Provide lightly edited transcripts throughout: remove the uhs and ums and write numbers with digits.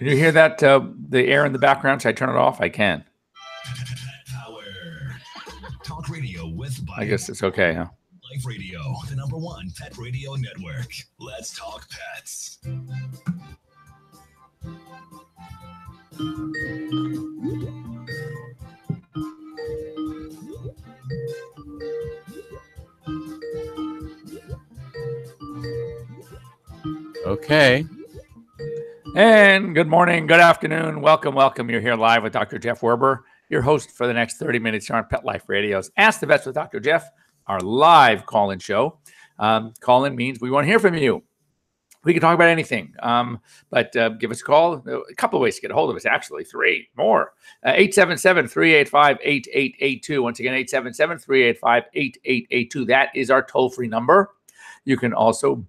Can you hear that, the air in the background? Should I turn it off? I can. Power. Talk radio with I guess it's okay, huh? Life Radio, the #1 pet radio network. Let's talk pets. Okay. And good morning, good afternoon. Welcome. You're here live with Dr. Jeff Werber, your host for the next 30 minutes here on Pet Life Radio's Ask the Vets with Dr. Jeff, our live call-in show. Call-in means we want to hear from you. We can talk about anything, but give us a call. A couple of ways to get a hold of us, actually, 3 more. 877-385-8882. Once again, 877-385-8882. That is our toll-free number. You can also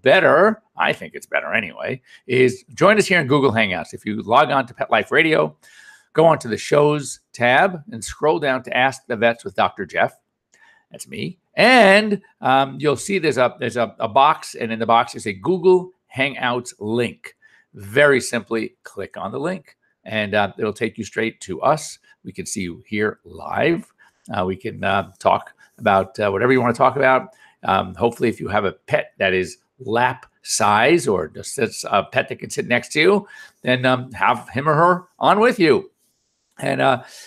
I think it's better anyway, is join us here in Google Hangouts. If you log on to Pet Life Radio, go on to the shows tab and scroll down to Ask the Vets with Dr. Jeff. That's me. And you'll see there's a box, and in the box is a Google Hangouts link. Very simply click on the link, and it'll take you straight to us. We can see you here live. We can talk about whatever you want to talk about. Hopefully, if you have a pet that is lap size or just a pet that can sit next to you, then have him or her on with you. And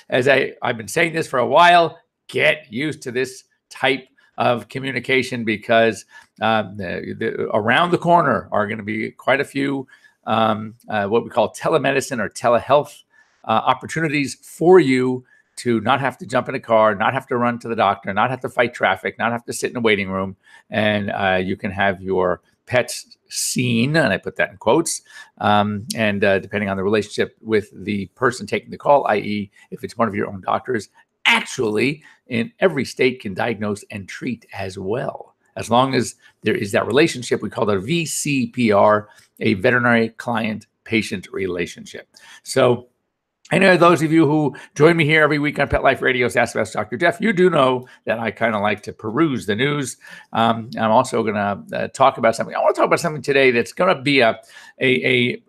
as I've been saying this for a while, get used to this type of communication, because around the corner are going to be quite a few what we call telemedicine or telehealth opportunities for you to not have to jump in a car, not have to run to the doctor, not have to fight traffic, not have to sit in a waiting room, and you can have your pets seen, and I put that in quotes, and depending on the relationship with the person taking the call, i.e. if it's one of your own doctors, actually in every state can diagnose and treat as well. As long as there is that relationship, we call that a VCPR, a veterinary client-patient relationship. So I know those of you who join me here every week on Pet Life Radio's Ask Us Dr. Jeff, you do know that I kind of like to peruse the news. I'm also going to talk about something. I want to talk about something today that's going to be a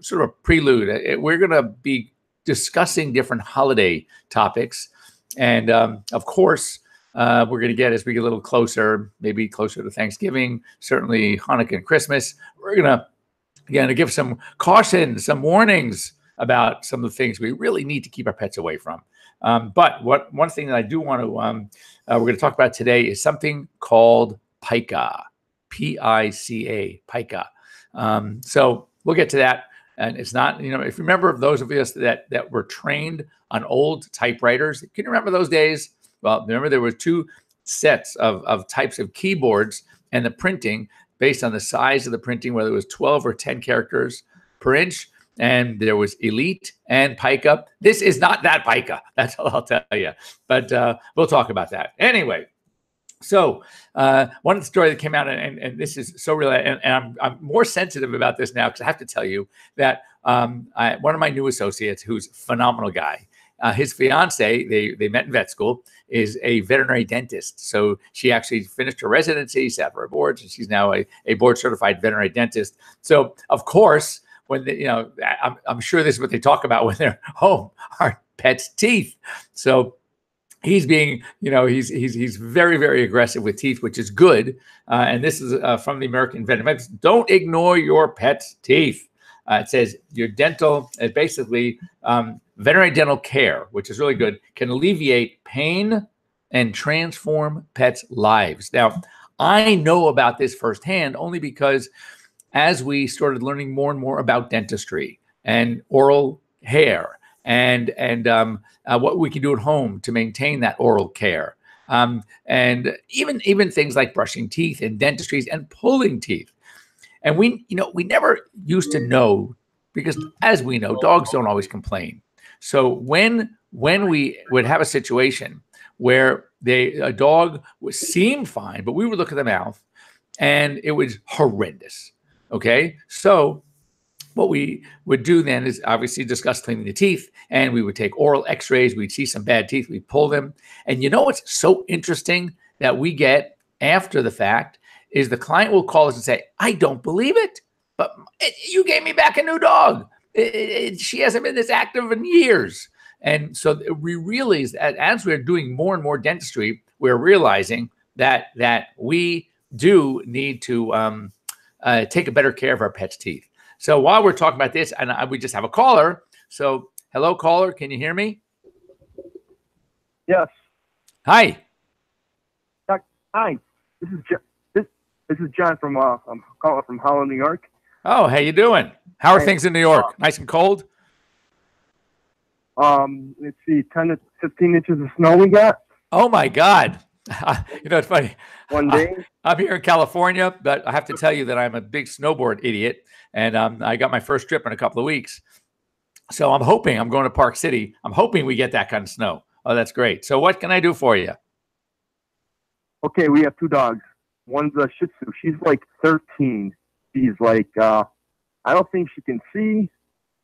sort of a prelude. We're going to be discussing different holiday topics. And of course, we're going to get, as we get a little closer, maybe closer to Thanksgiving, certainly Hanukkah and Christmas, we're going to give some caution, some warnings about some of the things we really need to keep our pets away from. But one thing that I do want to, we're going to talk about today is something called pica, P-I-C-A, pica. So we'll get to that. And it's not, if you remember, those of us that were trained on old typewriters, can you remember those days? Well, remember there were 2 sets of types of keyboards, and the printing based on the size of the printing, whether it was 12 or 10 characters per inch. And there was Elite and Pica. This is not that Pica. That's all I'll tell you. But we'll talk about that. Anyway, so one story that came out, and this is so real, and I'm more sensitive about this now because I have to tell you that one of my new associates, who's a phenomenal guy, his fiance, they met in vet school, is a veterinary dentist. So she actually finished her residency, sat for her boards, and she's now a board-certified veterinary dentist. So, of course, when I'm sure this is what they talk about when they're home, our pets' teeth. So he's being, he's very, very aggressive with teeth, which is good. And this is from the American Veterinary. Don't ignore your pet's teeth. It says your dental, basically veterinary dental care, which is really good, can alleviate pain and transform pets' lives. Now, I know about this firsthand only because as we started learning more and more about dentistry and oral hair and what we can do at home to maintain that oral care, and even things like brushing teeth and dentistries and pulling teeth. And we never used to know, because as we know, dogs don't always complain. So when we would have a situation where a dog seemed fine, but we would look at the mouth and it was horrendous. Okay, so what we would do then is obviously discuss cleaning the teeth, and we would take oral x-rays. We'd see some bad teeth. We'd pull them. And what's so interesting that we get after the fact is the client will call us and say, I don't believe it, but you gave me back a new dog. She hasn't been this active in years. And so we realize that as we're doing more and more dentistry, we're realizing that we do need to take a better care of our pets' teeth. So while we're talking about this, and we just have a caller. So hello, caller. Can you hear me? Yes. Hi. Hi. This is John from I'm calling from Holland, New York. Oh, how you doing? How are things in New York? Nice and cold? Let's see, 10 to 15 inches of snow we got. Oh my God. You know, it's funny. One day. I'm here in California, but I have to tell you that I'm a big snowboard idiot. And I got my first trip in a couple of weeks. So I'm hoping, I'm going to Park City. I'm hoping we get that kind of snow. Oh, that's great. So what can I do for you? Okay, we have two dogs. One's a Shih Tzu. She's like 13. She's like, I don't think she can see,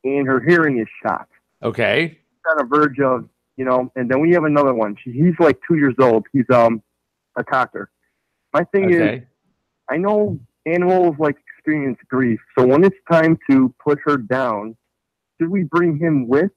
and her hearing is shot. Okay. On the verge of, you know, and then we have another one. He's like 2 years old. He's a cocker. My thing is, I know animals like experience grief. So when it's time to put her down, should we bring him with?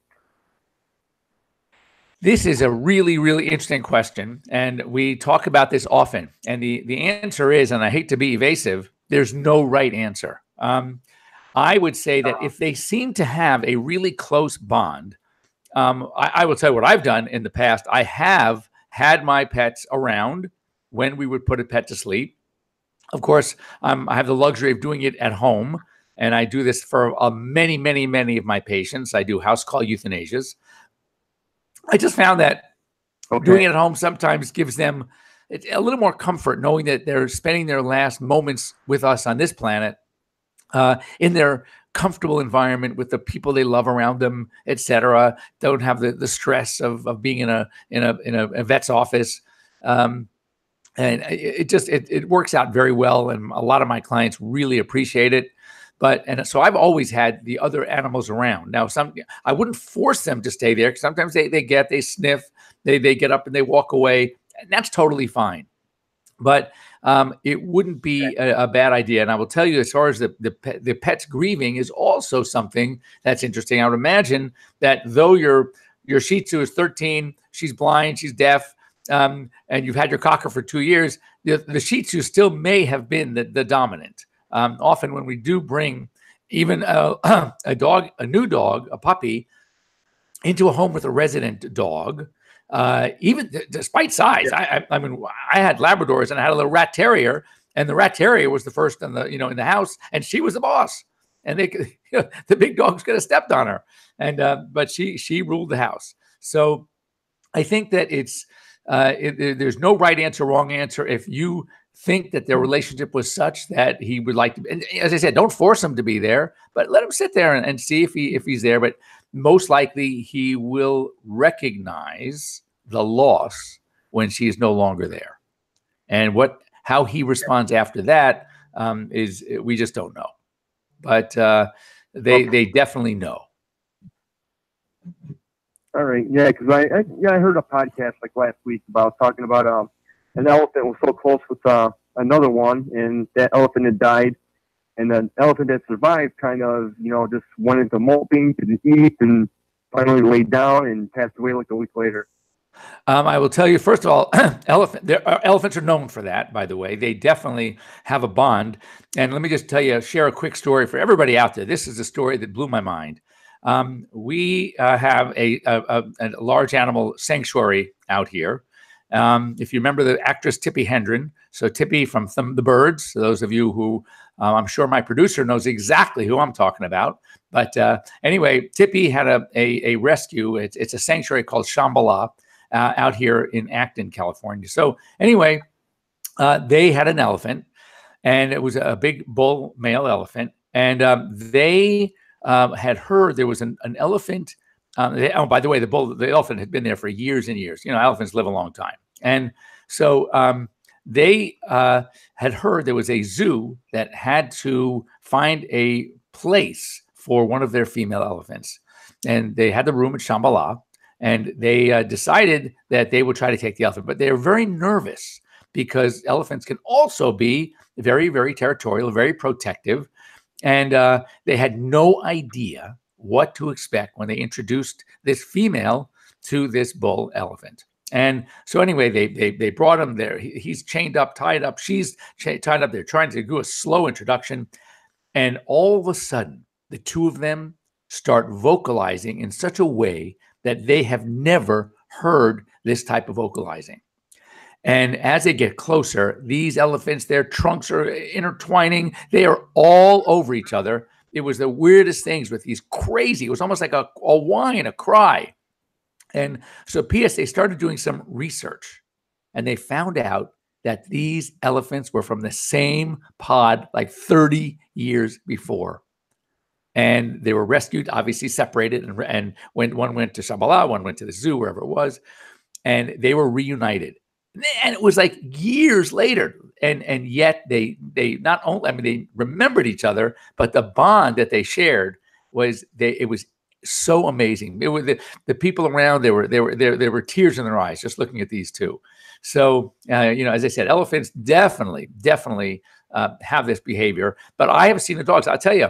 This is a really, really interesting question. And we talk about this often. And the answer is, and I hate to be evasive, there's no right answer. I would say that if they seem to have a really close bond, I will tell you what I've done in the past. I have had my pets around when we would put a pet to sleep. Of course, I have the luxury of doing it at home, and I do this for many, many, many of my patients. I do house call euthanasias. I just found that doing it at home sometimes gives them a little more comfort, knowing that they're spending their last moments with us on this planet in their comfortable environment with the people they love around them, etc. Don't have the stress of being in a vet's office. And it works out very well. And a lot of my clients really appreciate it. And so I've always had the other animals around. Now, I wouldn't force them to stay there, because sometimes they sniff, they get up and they walk away, and that's totally fine. But it wouldn't be a bad idea. And I will tell you, as far as the pet's grieving is also something that's interesting. I would imagine that though your Shih Tzu is 13, she's blind, she's deaf, and you've had your cocker for 2 years, the Shih Tzu still may have been the dominant. Often when we do bring even a new dog, a puppy, into a home with a resident dog, even despite size, I mean, I had Labradors and I had a little rat terrier, and the rat terrier was the first in the house, and she was the boss, and the big dogs could have stepped on her, but she ruled the house. So I think that there's no right answer, wrong answer. If you think that their relationship was such that he would like to, and as I said, don't force him to be there, but let him sit there and see if he's there. But most likely he will recognize the loss when she is no longer there. And how he responds after that we just don't know. But they definitely know. All right, yeah, because I heard a podcast like last week talking about an elephant was so close with another one, and that elephant had died, and the elephant that survived kind of, just went into molting, didn't eat, and finally laid down and passed away like a week later. I will tell you, first of all, elephants are known for that, by the way. They definitely have a bond. And let me just share a quick story for everybody out there. This is a story that blew my mind. We have a large animal sanctuary out here. If you remember the actress Tippi Hedren, so Tippi from The Birds, so those of you who, I'm sure my producer knows exactly who I'm talking about. But anyway, Tippi had a rescue. It's a sanctuary called Shambhala out here in Acton, California. So anyway, they had an elephant, and it was a big bull male elephant. And they had heard there was an elephant. By the way, the elephant had been there for years and years. Elephants live a long time. And so they had heard there was a zoo that had to find a place for one of their female elephants. And they had the room at Shambhala, and they decided that they would try to take the elephant. But they're very nervous because elephants can also be very, very territorial, very protective. And they had no idea what to expect when they introduced this female to this bull elephant. And so anyway, they brought him there. He's chained up, tied up. She's tied up. They're trying to do a slow introduction. And all of a sudden, the two of them start vocalizing in such a way that they have never heard this type of vocalizing. And as they get closer, these elephants, their trunks are intertwining. They are all over each other. It was the weirdest things with these crazy, it was almost like a whine, a cry. And so P.S., they started doing some research, and they found out that these elephants were from the same pod like 30 years before. And they were rescued, obviously separated, and when one went to Shambhala, one went to the zoo, wherever it was, and they were reunited. And it was like years later, and yet they not only, I mean, they remembered each other, but the bond that they shared it was so amazing. It was the people around. There were tears in their eyes just looking at these two. So as I said, elephants definitely have this behavior. But I have seen the dogs. I'll tell you,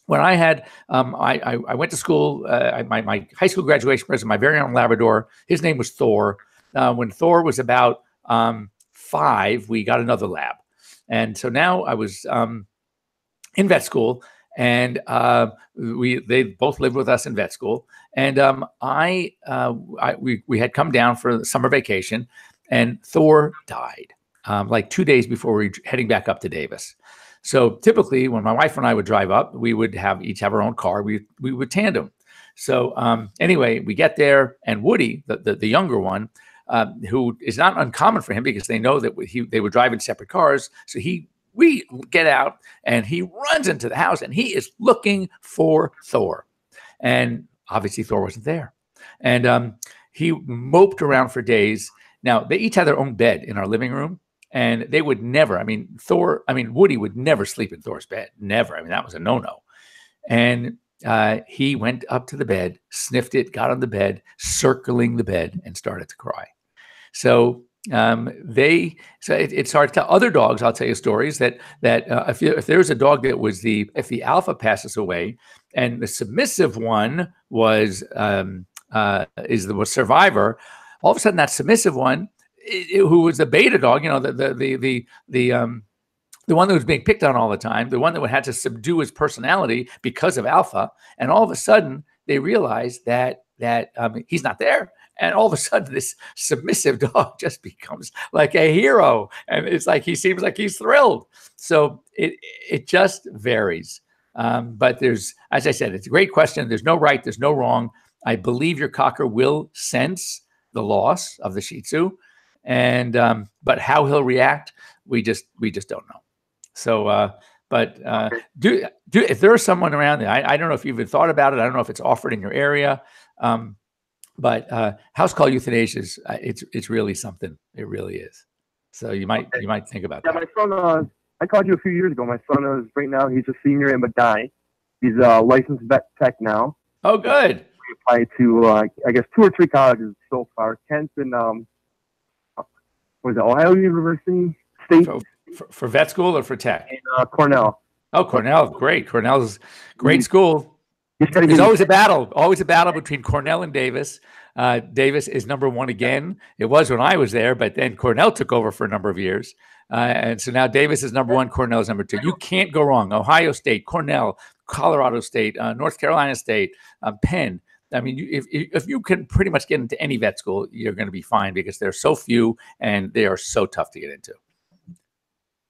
when I had I went to school. My high school graduation present, my very own Labrador. His name was Thor. When Thor was about 5, we got another lab, and so now I was in vet school. And they both lived with us in vet school, and we had come down for the summer vacation, and Thor died like 2 days before we were heading back up to Davis. So typically, when my wife and I would drive up, we would each have our own car. We would tandem. So anyway, we get there, and Woody, the younger one, who is not uncommon for him because they know that they would drive in separate cars, so we get out, and he runs into the house, and he is looking for Thor. And obviously Thor wasn't there. And he moped around for days. Now, they each had their own bed in our living room, and they would never, Woody would never sleep in Thor's bed. Never. I mean, that was a no-no. And he went up to the bed, sniffed it, got on the bed, circling the bed, and started to cry. So it's hard to tell. Other dogs, I'll tell you stories that if there's a dog that was if the alpha passes away and the submissive one is the survivor, all of a sudden that submissive one, who was the beta dog, the one that was being picked on all the time, the one that had to subdue his personality because of alpha, and all of a sudden they realized that he's not there. And all of a sudden, this submissive dog just becomes like a hero. And it's like he seems like he's thrilled. So it just varies. But as I said, it's a great question. There's no right, there's no wrong. I believe your cocker will sense the loss of the Shih Tzu. And but how he'll react, we just don't know. So if there's someone around there, I don't know if you've even thought about it. I don't know if it's offered in your area. But house call euthanasia it's really something. It really is. So you might think about that. My son, I called you a few years ago. My son is right now. He's a senior in Madai. He's a licensed vet tech now. Oh, good. We applied to I guess 2 or 3 colleges so far. Kent and Ohio University State for vet school or for tech? And Cornell. Oh, Cornell, great. Cornell's great school. There's always a battle between Cornell and Davis. Davis is number 1 again. It was when I was there, but then Cornell took over for a number of years. And so now Davis is number 1, Cornell is number 2. You can't go wrong. Ohio State, Cornell, Colorado State, North Carolina State, Penn. I mean, if you can pretty much get into any vet school, you're going to be fine because there are so few and they are so tough to get into.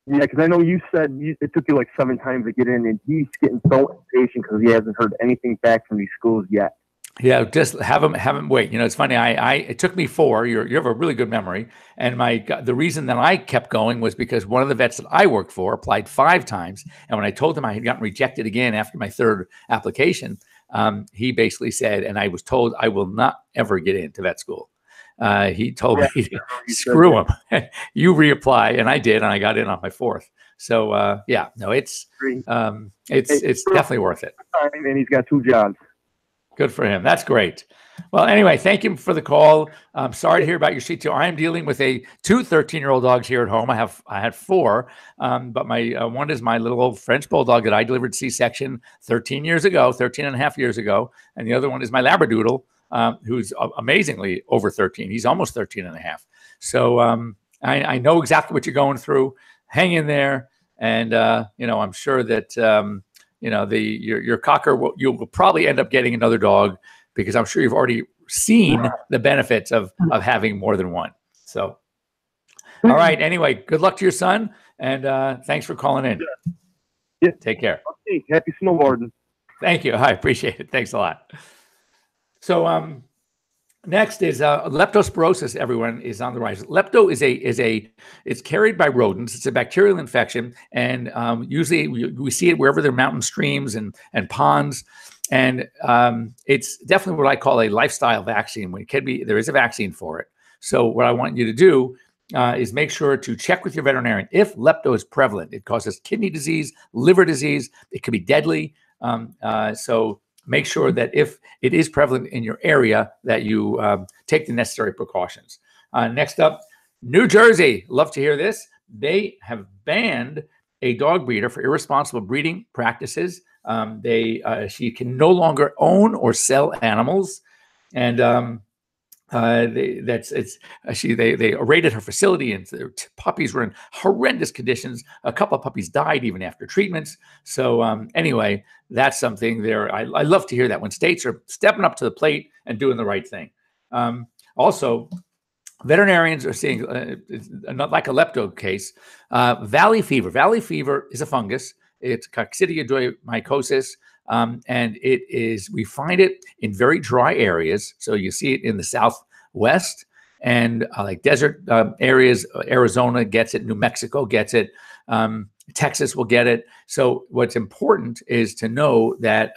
Yeah, because I know you said it took you like 7 times to get in, and he's getting so impatient because he hasn't heard anything back from these schools yet. Yeah, just have him wait. It's funny. It took me 4. You have a really good memory, and the reason that I kept going was because one of the vets that I worked for applied 5 times, and when I told him I had gotten rejected again after my 3rd application, he basically said, and I was told I will not ever get into vet school. He told me, screw him. You reapply, and I did, and I got in on my 4th. So it's definitely worth it. And he's got 2 jobs. Good for him. That's great. Well, anyway, thank you for the call. I'm sorry to hear about your shih tzu. I am dealing with two 13-year-old dogs here at home. I had four, but my one is my little old French bulldog that I delivered C-section 13 and a half years ago. And the other one is my Labradoodle, who's amazingly over 13. He's almost 13 and a half. So I know exactly what you're going through. Hang in there. And, I'm sure that, your cocker, you'll probably end up getting another dog, because I'm sure you've already seen the benefits of having more than one. So, all right. Anyway, good luck to your son. And thanks for calling in. Yeah. Take care. Okay. Happy snowboarding. Thank you. I appreciate it. Thanks a lot. So next is leptospirosis. Everyone is on the rise. Lepto it's carried by rodents. It's a bacterial infection, and usually we see it wherever there are mountain streams and ponds. And it's definitely what I call a lifestyle vaccine. When it can be, there is a vaccine for it. So what I want you to do is make sure to check with your veterinarian if lepto is prevalent. It causes kidney disease, liver disease. It can be deadly. So make sure that if it is prevalent in your area, that you take the necessary precautions. Next up, New Jersey. Love to hear this. They have banned a dog breeder for irresponsible breeding practices. She can no longer own or sell animals, and they raided her facility, and the puppies were in horrendous conditions. A couple of puppies died even after treatments. So anyway, that's something there. I love to hear that when states are stepping up to the plate and doing the right thing. Also, veterinarians are seeing, not like a lepto case, valley fever. Valley fever is a fungus. It's coccidioidomycosis, and we find it in very dry areas. So you see it in the Southwest and like desert areas. Arizona gets it, New Mexico gets it, Texas will get it. So what's important is to know that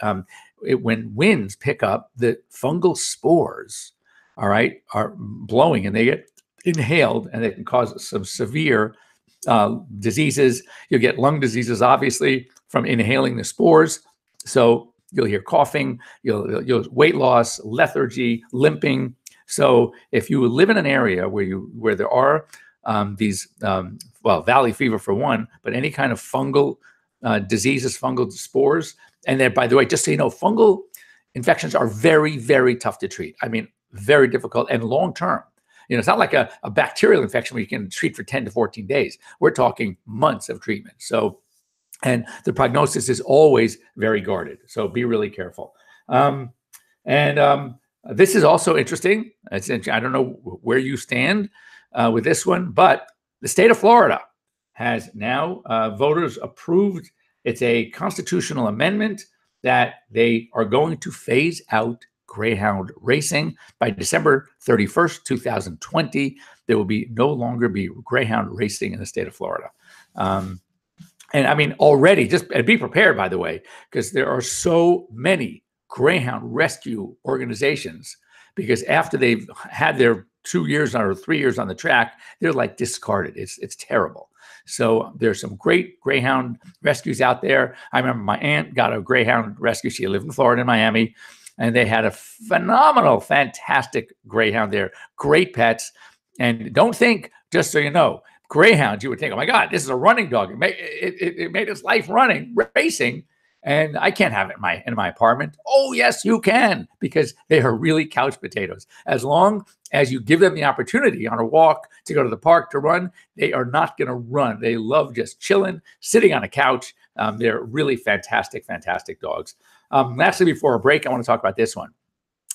when winds pick up, the fungal spores, all right, are blowing and they get inhaled, and they can cause some severe diseases. You'll get lung diseases, obviously, from inhaling the spores. So you'll hear coughing, you'll weight loss, lethargy, limping. So if you live in an area where there are these, valley fever for one, but any kind of fungal diseases, fungal spores, and then, by the way, just so you know, fungal infections are very, very tough to treat. I mean, very difficult and long-term. It's not like a bacterial infection where you can treat for 10 to 14 days. We're talking months of treatment. So, and the prognosis is always very guarded. So be really careful. This is also interesting. I don't know where you stand with this one, but the state of Florida has now voters approved. It's a constitutional amendment that they are going to phase out greyhound racing by December 31st, 2020. There will no longer be greyhound racing in the state of Florida. And I mean, already, and be prepared, by the way, because there are so many greyhound rescue organizations, because after they've had their 2 years or 3 years on the track, they're like discarded. It's terrible. So there's some great greyhound rescues out there. I remember my aunt got a greyhound rescue. She lived in Florida, in Miami. And they had a phenomenal, fantastic greyhound there. Great pets. And don't think, just so you know, greyhounds, you would think, oh my God, this is a running dog. It made its life running, racing. And I can't have it in my apartment. Oh, yes, you can, because they are really couch potatoes. As long as you give them the opportunity on a walk to go to the park to run, they are not going to run. They love just chilling, sitting on a couch. They're really fantastic, fantastic dogs. Lastly, before a break, I want to talk about this one.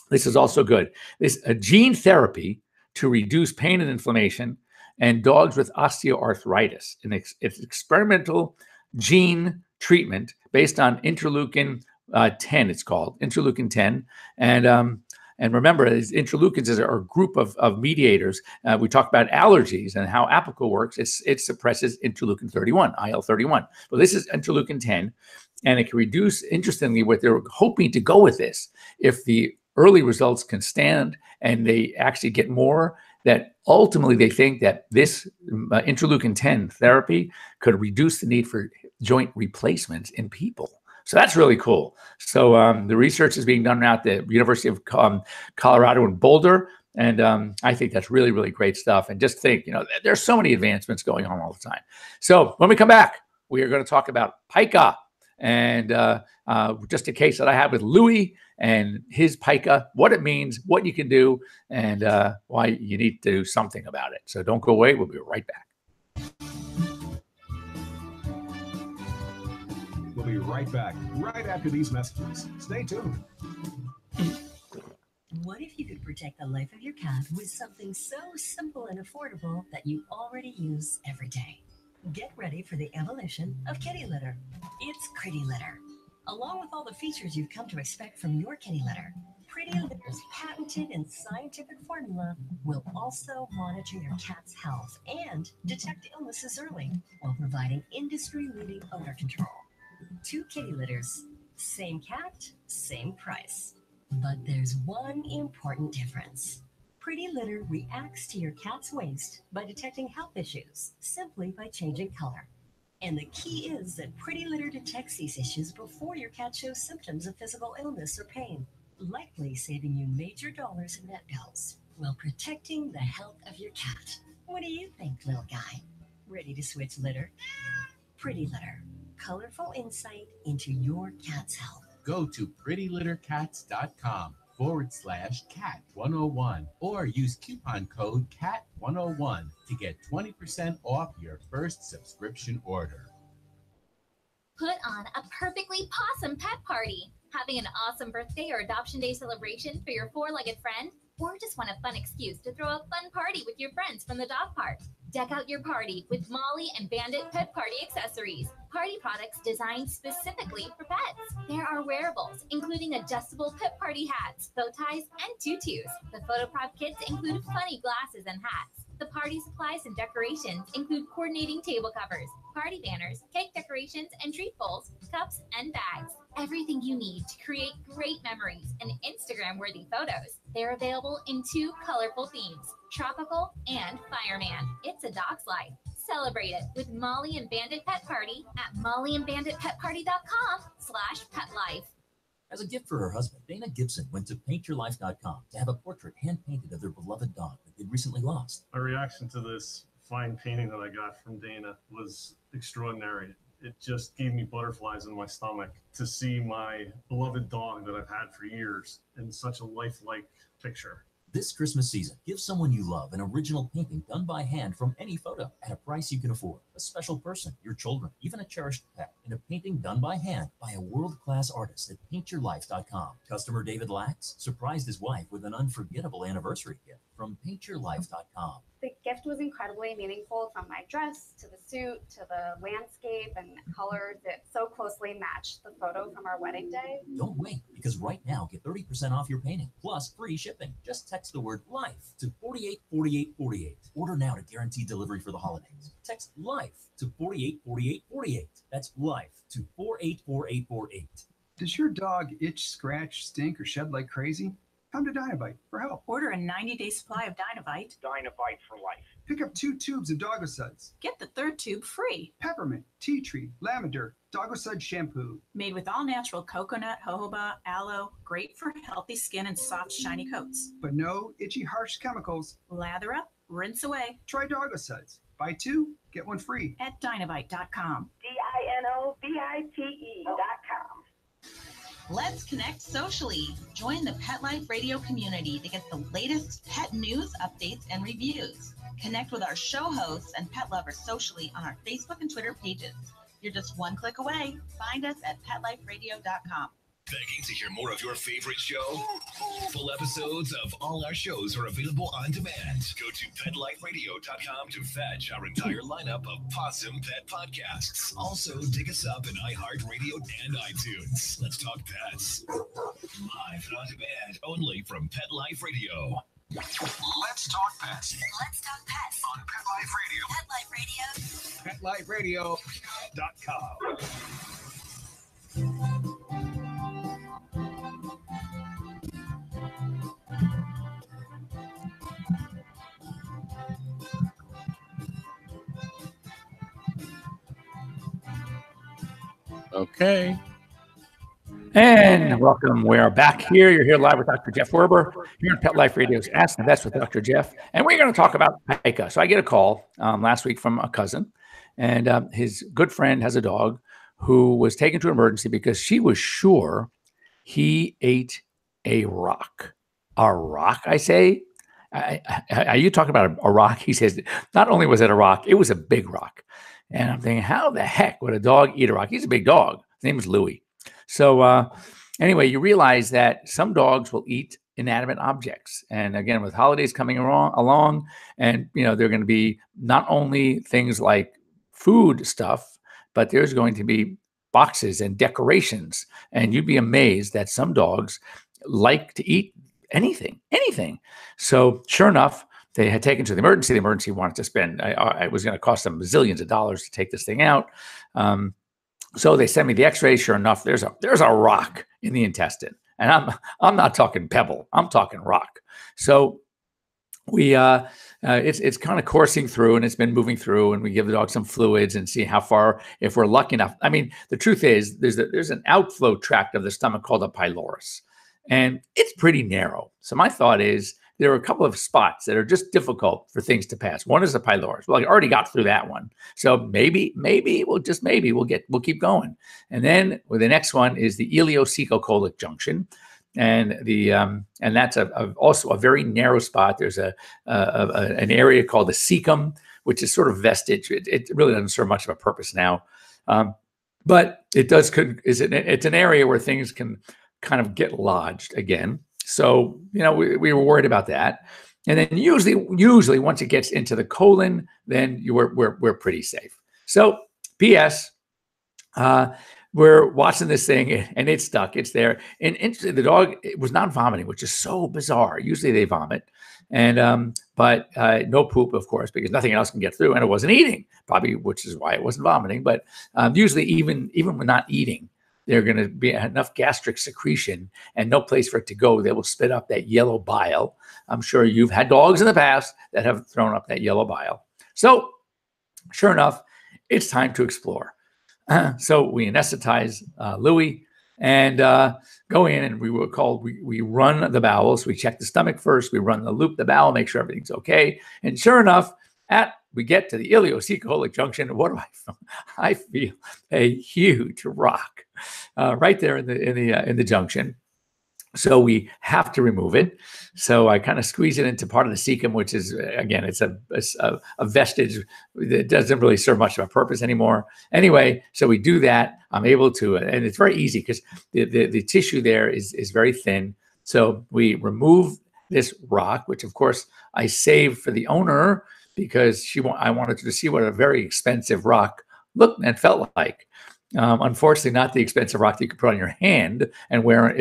This is also good. This gene therapy to reduce pain and inflammation in dogs with osteoarthritis. It's experimental gene treatment based on interleukin 10. It's called interleukin 10, and remember, interleukins are a group of mediators. We talked about allergies and how Apoquel works. It suppresses interleukin 31, IL-31. Well, this is interleukin 10, and it can reduce, interestingly, what they're hoping to go with this. If the early results can stand and they actually get more, that ultimately they think that this interleukin 10 therapy could reduce the need for joint replacements in people. So that's really cool. So the research is being done now at the University of Colorado in Boulder. And I think that's really, really great stuff. And just think, there's so many advancements going on all the time. So when we come back, we are going to talk about pica and just a case that I have with Louis and his pica, what it means, what you can do, and why you need to do something about it. So don't go away. We'll be right back. We'll be right back, right after these messages. Stay tuned. What if you could protect the life of your cat with something so simple and affordable that you already use every day? Get ready for the evolution of kitty litter. It's Pretty Litter. Along with all the features you've come to expect from your kitty litter, Pretty Litter's patented and scientific formula will also monitor your cat's health and detect illnesses early while providing industry-leading odor control. 2 kitty litters, same cat, same price. But there's one important difference. Pretty Litter reacts to your cat's waste by detecting health issues simply by changing color. And the key is that Pretty Litter detects these issues before your cat shows symptoms of physical illness or pain, likely saving you major dollars in vet bills while protecting the health of your cat. What do you think, little guy? Ready to switch litter? Pretty Litter. Colorful insight into your cat's health. Go to prettylittercats.com/cat101 or use coupon code CAT101 to get 20% off your first subscription order. Put on a perfectly possum pet party. Having an awesome birthday or adoption day celebration for your 4-legged friend? Or just want a fun excuse to throw a fun party with your friends from the dog park? Deck out your party with Molly and Bandit Pet Party accessories. Party products designed specifically for pets. There are wearables, including adjustable pet party hats, bow ties, and tutus. The photo prop kits include funny glasses and hats. The party supplies and decorations include coordinating table covers, party banners, cake decorations, and treat bowls, cups, and bags. Everything you need to create great memories and Instagram-worthy photos. They're available in 2 colorful themes, tropical and fireman. It's a dog's life. Celebrate it with Molly and Bandit Pet Party at mollyandbanditpetparty.com/petlife. As a gift for her husband, Dana Gibson went to paintyourlife.com to have a portrait hand-painted of their beloved dog that they'd recently lost. My reaction to this fine painting that I got from Dana was extraordinary. It just gave me butterflies in my stomach to see my beloved dog that I've had for years in such a lifelike picture. This Christmas season, give someone you love an original painting done by hand from any photo at a price you can afford. A special person, your children, even a cherished pet, in a painting done by hand by a world-class artist at paintyourlife.com. Customer David Lax surprised his wife with an unforgettable anniversary gift from paintyourlife.com. The gift was incredibly meaningful, from my dress to the suit to the landscape and colors that so closely matched the photo from our wedding day. Don't wait, because right now get 30% off your painting plus free shipping. Just text the word LIFE to 484848. Order now to guarantee delivery for the holidays. Text LIFE to 484848. That's LIFE to 484848. Does your dog itch, scratch, stink, or shed like crazy? Come to Dynovite for help. Order a 90-day supply of Dynovite. Dynovite for life. Pick up 2 tubes of Doggosuds. Get the 3rd tube free. Peppermint, tea tree, lavender, Doggosud shampoo. Made with all-natural coconut, jojoba, aloe, great for healthy skin and soft, shiny coats. But no itchy, harsh chemicals. Lather up, rinse away. Try Doggosuds. Buy 2, get 1 free. At Dynovite.com. DINOVITE.com. Let's connect socially. Join the Pet Life Radio community to get the latest pet news, updates, and reviews. Connect with our show hosts and pet lovers socially on our Facebook and Twitter pages. You're just 1 click away. Find us at PetLifeRadio.com. Begging to hear more of your favorite show? Full episodes of all our shows are available on demand. Go to PetLifeRadio.com to fetch our entire lineup of Possum Pet podcasts. Also, dig us up in iHeartRadio and iTunes. Let's Talk Pets. Live and on demand only from Pet Life Radio. Let's Talk Pets. Let's talk pets On Pet Life Radio. PetLife Radio. PetLifeRadio.com. Okay. And welcome. We are back here. You're here live with Dr. Jeff Werber here on Pet Life Radio's Ask the Vets with Dr. Jeff. And we're going to talk about pica. So I get a call last week from a cousin, and his good friend has a dog who was taken to emergency because she was sure he ate a rock. A rock, I say? Are you talking about a rock? He says, not only was it a rock, it was a big rock. And I'm thinking, how the heck would a dog eat a rock? He's a big dog. His name is Louie. So anyway, you realize that some dogs will eat inanimate objects. And again, with holidays coming along, and they're going to be not only things like food stuff, but there's going to be boxes and decorations. And you'd be amazed that some dogs like to eat anything. So sure enough, they had taken to the emergency. The emergency wanted to spend, it was going to cost them zillions of dollars to take this thing out. So they sent me the x-ray. Sure enough, there's a rock in the intestine. And I'm not talking pebble, I'm talking rock. So we it's kind of coursing through, and it's been moving through, and we give the dog some fluids and see how far, if we're lucky enough. I mean, the truth is there's an outflow tract of the stomach called a pylorus, and it's pretty narrow. So my thought is there are a couple of spots that are just difficult for things to pass. One is the pylorus. Well, I already got through that one. So maybe we'll keep going. And then the next one is the ileocecocolic junction. And and that's also a very narrow spot. There's an area called the cecum, which is sort of vestige. It really doesn't serve much of a purpose now. But it's an area where things can kind of get lodged again. So, we were worried about that. And then usually once it gets into the colon, then we're pretty safe. So P.S. We're watching this thing and it's stuck. It's there. And interestingly, the dog was not vomiting, which is so bizarre. Usually they vomit. And but no poop, of course, because nothing else can get through. And it wasn't eating, probably, which is why it wasn't vomiting. But usually even when not eating, there's going to be enough gastric secretion and no place for it to go. They will spit up that yellow bile. I'm sure you've had dogs in the past that have thrown up that yellow bile. So sure enough, it's time to explore. So we anesthetize Louie and go in, and we run the bowels. We check the stomach first. We run the bowel, make sure everything's okay. And sure enough, we get to the ileocecocolic junction. What do I feel? I feel a huge rock right there in the junction. So we have to remove it. So I kind of squeeze it into part of the cecum, which is, again, it's a vestige that doesn't really serve much of a purpose anymore. Anyway, so we do that. I'm able to, and it's very easy because the tissue there is very thin. So we remove this rock, which of course I saved for the owner because I wanted to see what a very expensive rock looked and felt like. Unfortunately, not the expensive rock that you could put on your hand and wear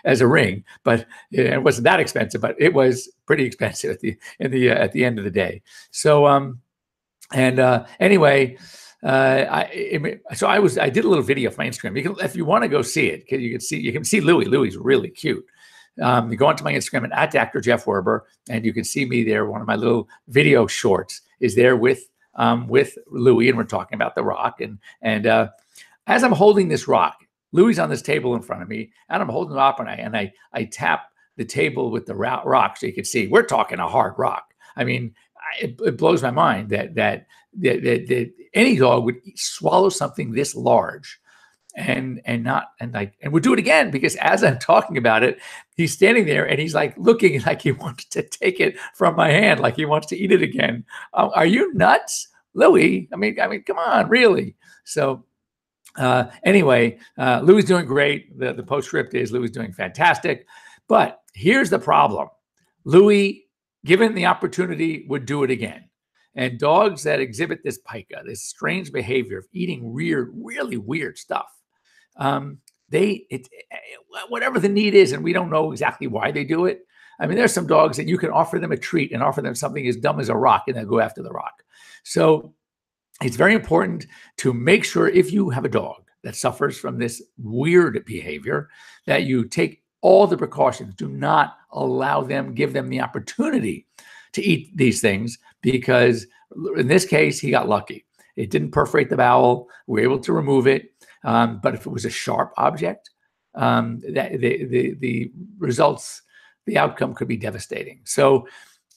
as a ring, but it wasn't that expensive. But it was pretty expensive at the end of the day. So anyway, I did a little video for my Instagram. If you want to go see it, you can see Louie. Louie's really cute. You go onto my Instagram at Dr. Jeff Werber, and you can see me there. One of my little video shorts is there with Louie, and we're talking about the rock. And as I'm holding this rock, Louie's on this table in front of me, and I'm holding it up, and I tap the table with the rock so you can see we're talking a hard rock. I mean, it blows my mind that any dog would swallow something this large. And would do it again, because as I'm talking about it, he's standing there and he's like looking like he wants to take it from my hand, like he wants to eat it again. Are you nuts, Louie? I mean, come on, really? So anyway, Louie's doing great. The postscript is Louie's doing fantastic. But here's the problem: Louie, given the opportunity, would do it again. And dogs that exhibit this pica, this strange behavior of eating really weird stuff, whatever the need is, and we don't know exactly why they do it. I mean, there's some dogs that you can offer them a treat and offer them something as dumb as a rock, and they'll go after the rock. So it's very important to make sure, if you have a dog that suffers from this weird behavior, that you take all the precautions. Do not give them the opportunity to eat these things, because in this case, he got lucky. It didn't perforate the bowel. We were able to remove it. But if it was a sharp object, the results, the outcome could be devastating. So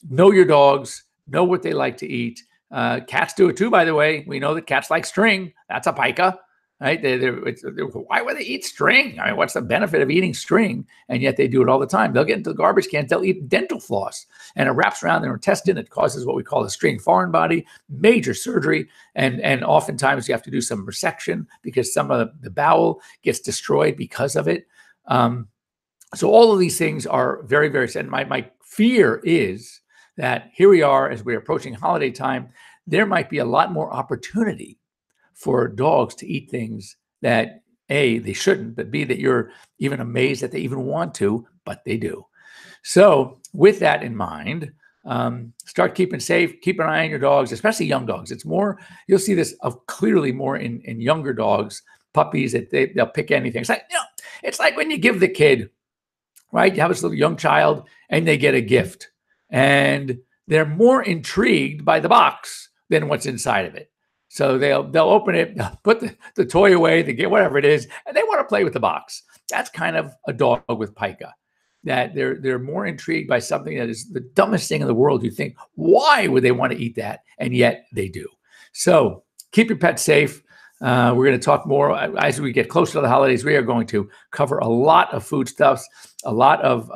know your dogs, know what they like to eat. Cats do it too, by the way. We know that cats like string. That's a pica, right? Why would they eat string? I mean, what's the benefit of eating string? And yet they do it all the time. They'll get into the garbage cans. They'll eat dental floss, and it wraps around their intestine. It causes what we call a string foreign body, major surgery. And oftentimes you have to do some resection because some of the bowel gets destroyed because of it. So all of these things are very, very sad. My fear is that here we are as we're approaching holiday time, there might be a lot more opportunity for dogs to eat things that A, they shouldn't, but B, that you're even amazed that they even want to, but they do. So with that in mind, start keeping safe, keep an eye on your dogs, especially young dogs. It's more, you'll see this clearly more in younger dogs, puppies, that they'll pick anything. It's like, it's like when you give the kid, right? You have this little young child and they get a gift. And they're more intrigued by the box than what's inside of it. So they'll open it, put the toy away, they get whatever it is, and they want to play with the box. That's kind of a dog with pica, that they're more intrigued by something that is the dumbest thing in the world. You think, why would they want to eat that? And yet they do. So keep your pets safe. We're going to talk more as we get closer to the holidays. We are going to cover a lot of foodstuffs, a lot of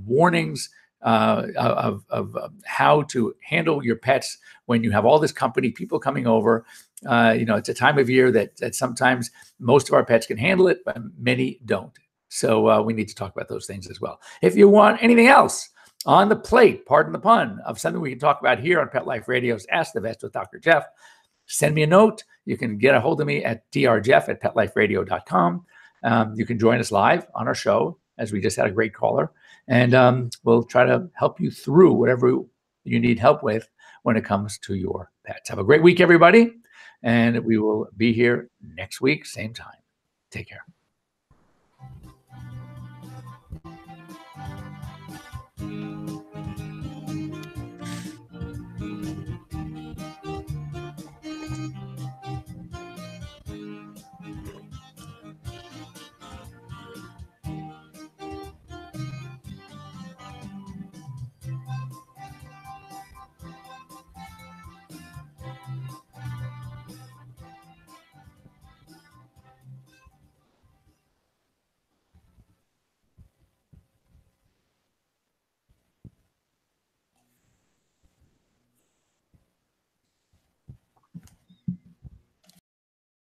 warnings, of how to handle your pets when you have all this company, people coming over. It's a time of year that sometimes most of our pets can handle it, but many don't. So we need to talk about those things as well. If you want anything else on the plate, pardon the pun, of something we can talk about here on Pet Life Radio's Ask the Vets with Dr. Jeff, send me a note. You can get a hold of me at drjeff@petliferadio.com. You can join us live on our show, as we just had a great caller. And we'll try to help you through whatever you need help with when it comes to your pets. Have a great week, everybody. And we will be here next week, same time. Take care.